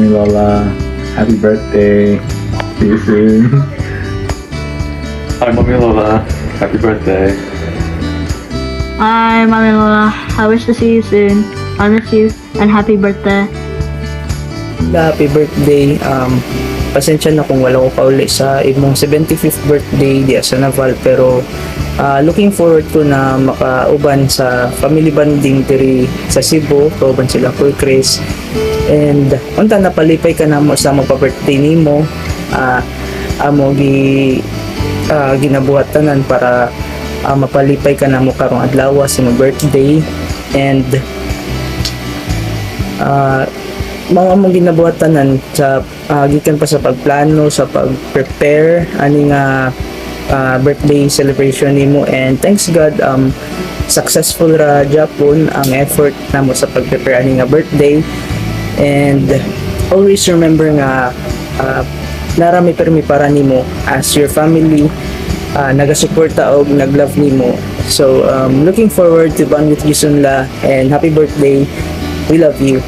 Mommy Lola. Happy birthday. See you soon. Hi, Mommy Lola. Happy birthday. Hi, Mami Lola. I wish to see you soon. I miss you and happy birthday. Happy birthday. Pasensya na kung wala ko kauli sa imong 75th birthday di sa Naval, pero looking forward ko na makauban sa family bonding diri sa Cebu, kauban sila Kuya Chris. And unta napalipay ka na mo sa mga birthday nimo. Amo ginabuhat tanan para mapalipay ka na mo karong adlaw sa imong birthday. And mga mong ginabuhatanan sa gikan pa sa pagplano, sa pag-prepare ani nga birthday celebration nimo. And thanks God, successful ra Japon ang effort namo sa pag-prepare ani nga birthday. And always remember nga narami permi para nimo as your family nagasuporta og naglove nimo. So looking forward to bond with you soon la, and happy birthday. We love you.